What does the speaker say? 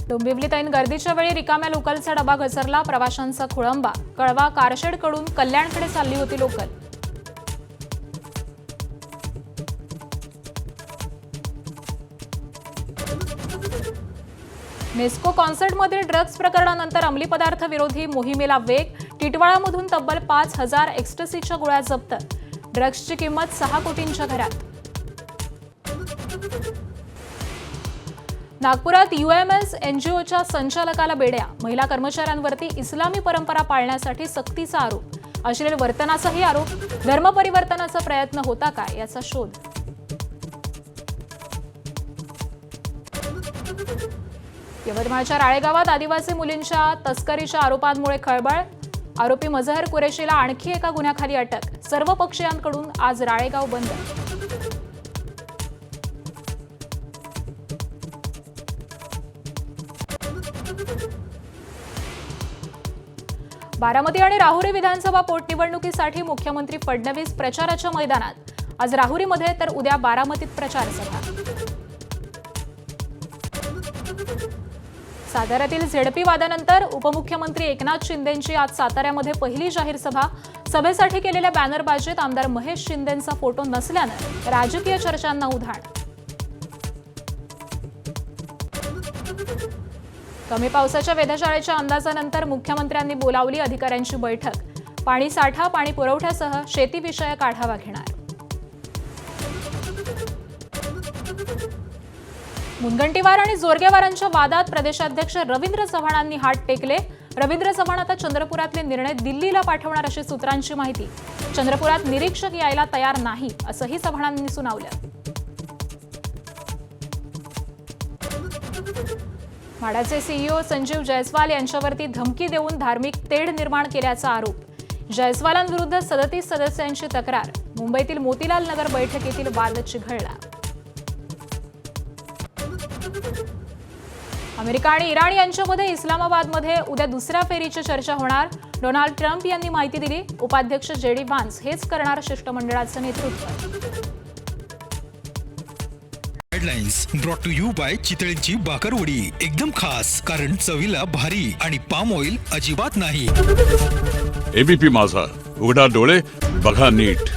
डोंबिवलीत ऐन गर्दीच्या वेळी रिकाम्या लोकलचा डबा घसरला, प्रवाशांचा खोळंबा। कळवा कारशेडकडून कल्याणकडे चालली होती लोकल। नेस्को कॉन्सर्टमधील ड्रग्ज प्रकरणानंतर अंमली पदार्थ विरोधी मोहिमेला वेग। टिटवाळामधून तब्बल 5,000 एक्स्टसीच्या गोळ्या जप्त। ड्रग्जची किंमत 6 कोटींच्या घरात। नागपुरात यूएमएस एनजीओच्या संचालकाला बेड्या। महिला कर्मचाऱ्यांवरती इस्लामी परंपरा पाळण्यासाठी सक्तीचा आरोप। अश्लील वर्तनाचाही आरोप। धर्मपरिवर्तनाचा प्रयत्न होता का याचा शोध। यवतमाळच्या राळेगावात आदिवासी मुलींच्या तस्करीच्या आरोपांमुळे खळबळ। आरोपी मजहर कुरेशीला आणखी एका गुन्ह्याखाली अटक। सर्व पक्षीयांकडून आज राळेगाव बंद। बारामती आणि राहुरी विधानसभा पोटनिवडणुकीसाठी मुख्यमंत्री फडणवीस प्रचाराच्या मैदानात। आज राहुरीमध्ये तर उद्या बारामतीत प्रचार सभा। साताऱ्यातील झेडपी वादानंतर उपमुख्यमंत्री एकनाथ शिंदेंची आज साताऱ्यामध्ये पहिली जाहीर सभा। सभेसाठी केलेल्या बॅनरबाजीत आमदार महेश शिंदेंचा फोटो नसल्यानं राजकीय चर्चांना उधाण। कमी पावसाच्या वेधशाळेच्या अंदाजानंतर मुख्यमंत्र्यांनी बोलावली अधिकाऱ्यांची बैठक। पाणी साठा, पाणी पुरवठ्यासह शेतीविषयक आढावा घेणार। मुनगंटीवार आणि जोरगेवारांच्या वादात प्रदेशाध्यक्ष रवींद्र चव्हाणांनी हात टेकले। रवींद्र चव्हाण आता चंद्रपुरातले निर्णय दिल्लीला पाठवणार अशी सूत्रांची माहिती। चंद्रपुरात निरीक्षक यायला तयार नाही असंही चव्हाणांनी सुनावलं। म्हाडाचे सीईओ संजीव जयस्वाल यांच्यावरती धमकी देऊन धार्मिक तेढ निर्माण केल्याचा आरोप। जयस्वालांविरुद्ध 37 सदस्यांची तक्रार। मुंबईतील मोतीलाल नगर बैठकीतील वाद चिघळला। अमेरिका आणि इराण यांच्यामध्ये इस्लामाबादमध्ये उद्या दुसऱ्या फेरीची चर्चा होणार। डोनाल्ड ट्रम्प यांनी माहिती दिली। उपाध्यक्ष जेडी व्हान्स हेच करणार शिष्टमंडळाचं नेतृत्व। Guidelines brought to you by चितळेंची बाकरवडी। एकदम खास, कारण चवीला भारी आणि पाम ऑइल अजिबात नाही। एबीपी माझा, उघडा डोळे बघा नीट।